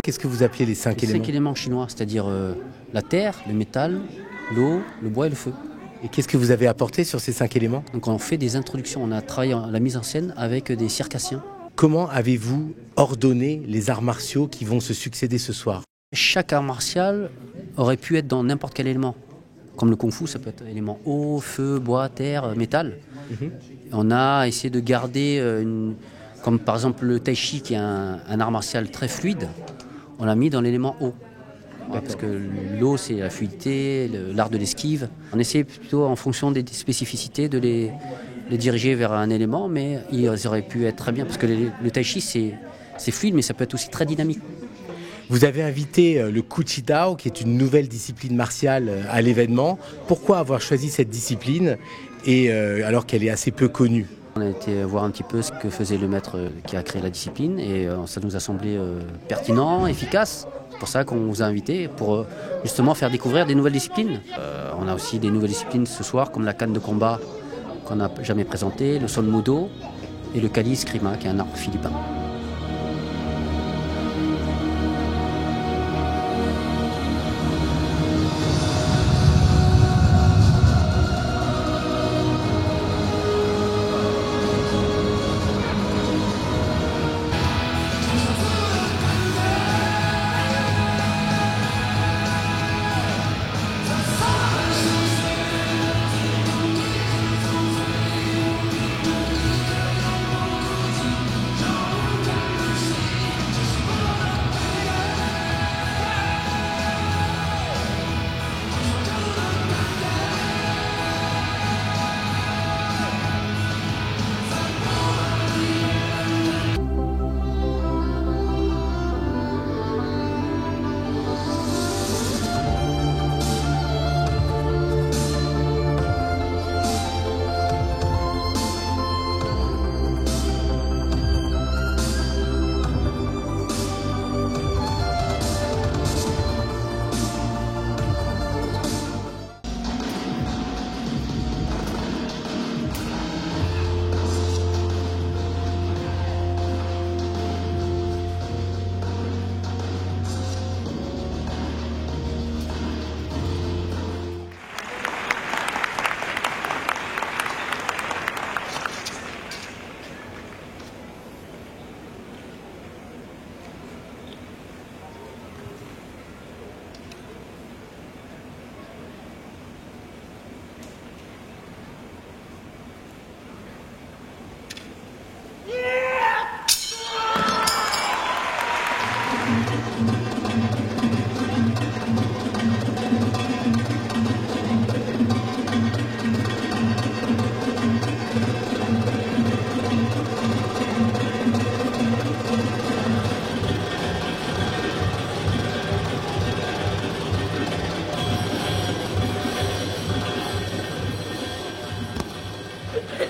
Qu'est-ce que vous appelez les 5 éléments? 5 éléments chinois, c'est-à-dire la terre, le métal, l'eau, le bois et le feu. Et qu'est-ce que vous avez apporté sur ces 5 éléments? Donc on fait des introductions, on a travaillé la mise en scène avec des circassiens. Comment avez-vous ordonné les arts martiaux qui vont se succéder ce soir? Chaque art martial aurait pu être dans n'importe quel élément. Comme le kung-fu, ça peut être élément eau, feu, bois, terre, métal. On a essayé de garder, comme par exemple le tai chi qui est un art martial très fluide, on l'a mis dans l'élément eau. Ouais, parce que l'eau, c'est la fluidité, l'art de l'esquive. On essaie plutôt, en fonction des spécificités, de les diriger vers un élément, mais ils auraient pu être très bien, parce que le tai chi, c'est fluide, mais ça peut être aussi très dynamique. Vous avez invité le Kuchi Dao, qui est une nouvelle discipline martiale, à l'événement. Pourquoi avoir choisi cette discipline, et alors qu'elle est assez peu connue? On a été voir un petit peu ce que faisait le maître qui a créé la discipline, et ça nous a semblé pertinent, efficace. C'est pour ça qu'on vous a invité, pour justement faire découvrir des nouvelles disciplines. On a aussi des nouvelles disciplines ce soir, comme la canne de combat qu'on n'a jamais présentée, le son mudo et le kali eskrima, qui est un art philippin.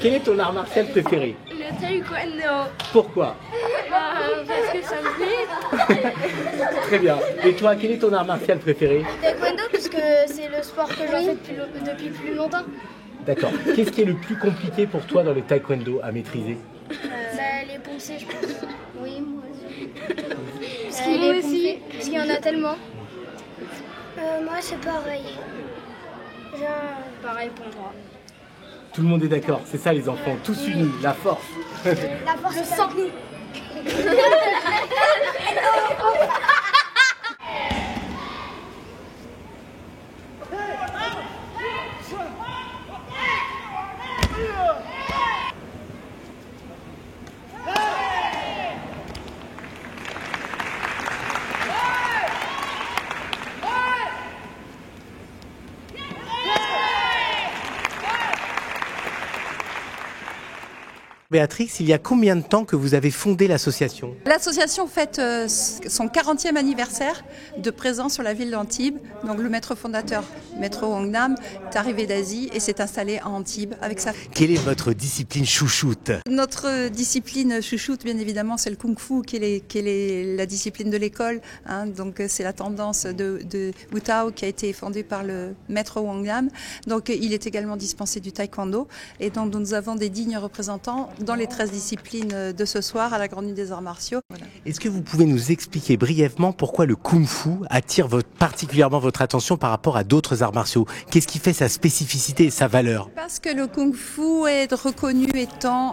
Quel est ton art martial préféré? Le taekwondo. Pourquoi? Parce que ça me plaît. Très bien. Et toi, quel est ton art martial préféré? Taekwondo, parce que c'est le sport que j'en fais depuis plus longtemps. D'accord. Qu'est-ce qui est le plus compliqué pour toi dans le taekwondo à maîtriser? Les poncés, je pense. Oui, moi aussi. Moi aussi. Parce qu'il y en a tellement. Moi, c'est pareil. Pareil pour moi. Tout le monde est d'accord, c'est ça les enfants, tous unis, la force. La force, je sens Béatrix, il y a combien de temps que vous avez fondé l'association? L'association fête son 40e anniversaire de présence sur la ville d'Antibes. Donc le maître fondateur, Maître Wang Nam, est arrivé d'Asie et s'est installé à Antibes avec sa... Quelle est votre discipline chouchoute? Notre discipline chouchoute, bien évidemment, c'est le kung-fu qui est la discipline de l'école. Hein. Donc c'est la tendance de Wu Tao qui a été fondée par le maître Wang Nam. Donc il est également dispensé du taekwondo. Et donc nous avons des dignes représentants dans les 13 disciplines de ce soir à la Grande Nuit des Arts Martiaux. Voilà. Est-ce que vous pouvez nous expliquer brièvement pourquoi le kung-fu attire particulièrement votre attention par rapport à d'autres arts martiaux? Qu'est-ce qui fait sa spécificité et sa valeur? Parce que le kung-fu est reconnu étant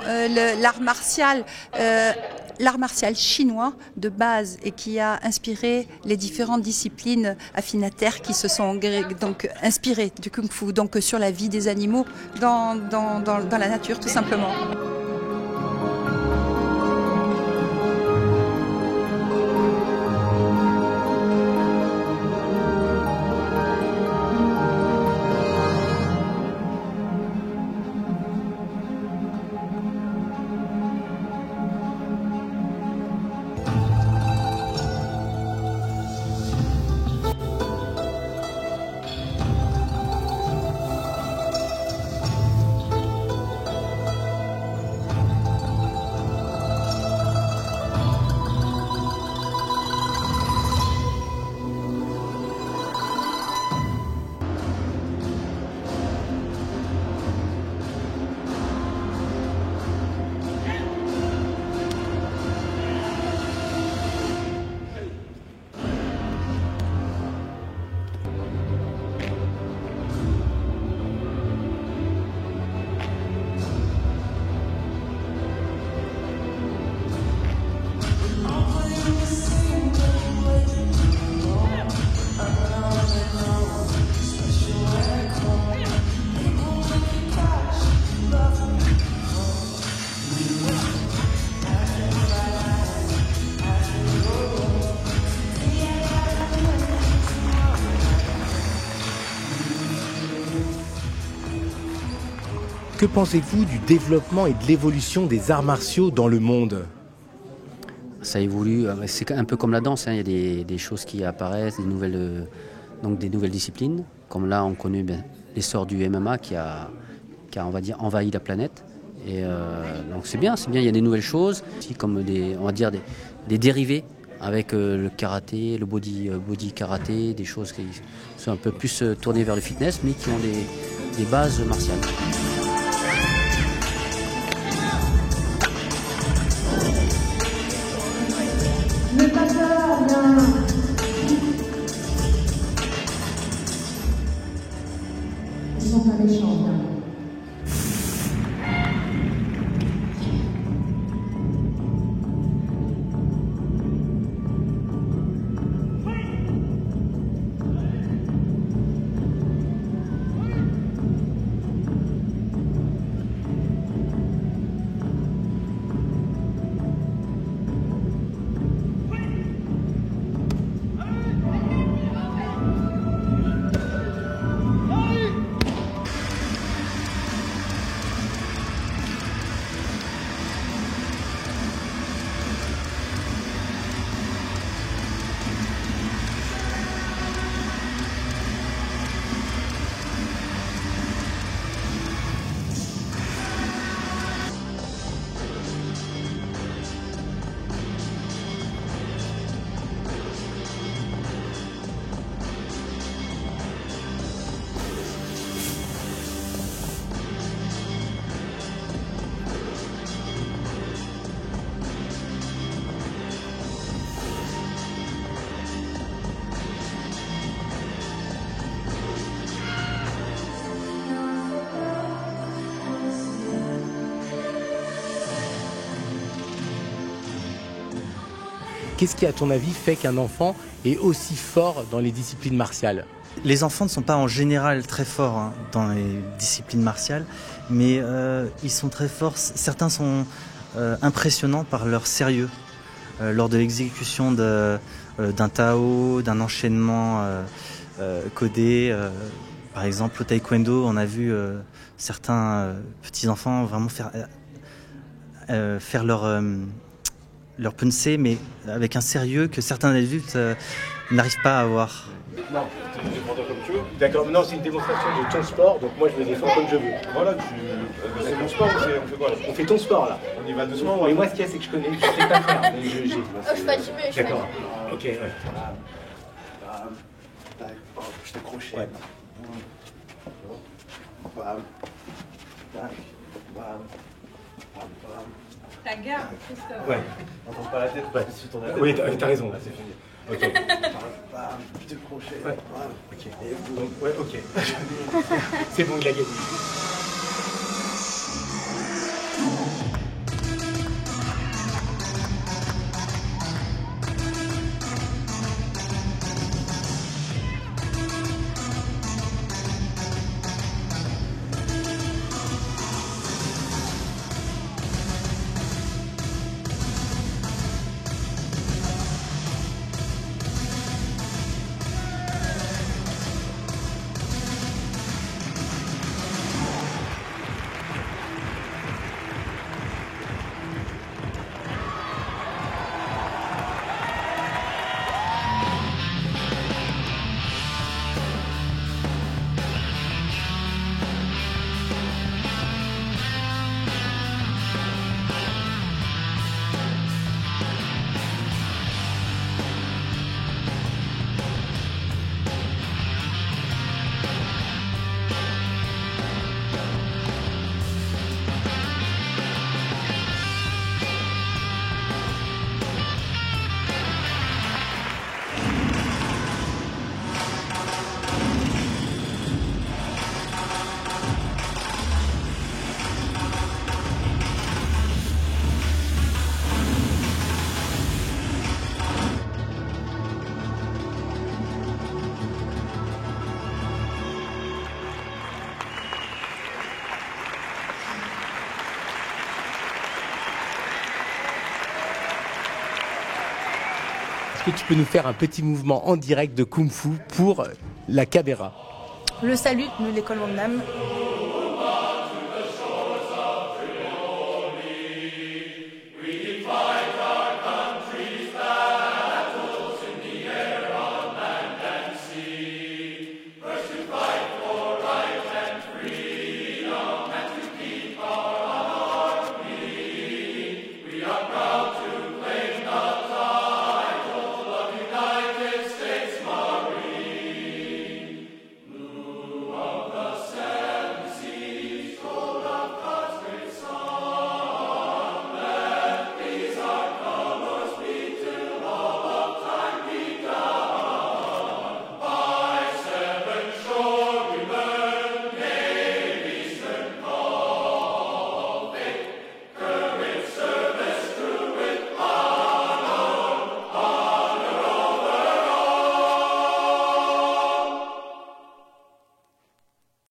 l'art martial chinois de base et qui a inspiré les différentes disciplines affinataires qui se sont donc inspirées du kung-fu, donc sur la vie des animaux dans la nature tout simplement. Que pensez-vous du développement et de l'évolution des arts martiaux dans le monde? Ça évolue, c'est un peu comme la danse, hein. Il y a des choses qui apparaissent, des nouvelles disciplines. Comme là, on connaît l'essor du MMA qui a, on va dire, envahi la planète. Et donc c'est bien, il y a des nouvelles choses, aussi comme on va dire des dérivés avec le karaté, le body karaté, des choses qui sont un peu plus tournées vers le fitness, mais qui ont des bases martiales. Ils sont pas méchants. Qu'est-ce qui, à ton avis, fait qu'un enfant est aussi fort dans les disciplines martiales? Les enfants ne sont pas en général très forts dans les disciplines martiales, mais ils sont très forts. Certains sont impressionnants par leur sérieux lors de l'exécution d'un Tao, d'un enchaînement codé. Par exemple, au taekwondo, on a vu certains petits enfants vraiment faire faire leur punce, mais avec un sérieux que certains adultes n'arrivent pas à avoir. Non, tu défends comme tu veux. D'accord, non, c'est une démonstration de ton sport, donc moi je me défends comme je veux. Voilà, c'est mon sport, on fait quoi là? On fait ton sport là. On y va doucement. Mais moi ce qu'il y a, c'est que je sais pas faire. Donc Je suis fatigué, je suis D'accord. Ok, ouais. Je t'ai crochet. Ouais. La garde, Christophe. Ouais. On tombe pas la tête, Ouais. si ton tête. Oui, t'as raison. C'est fini. Ok. Je t'ai crochet. Ouais. Ok. Donc, ouais, ok. C'est bon, il a gagné. Est-ce que tu peux nous faire un petit mouvement en direct de Kung Fu pour la caméra? Le salut de l'école Wangnam.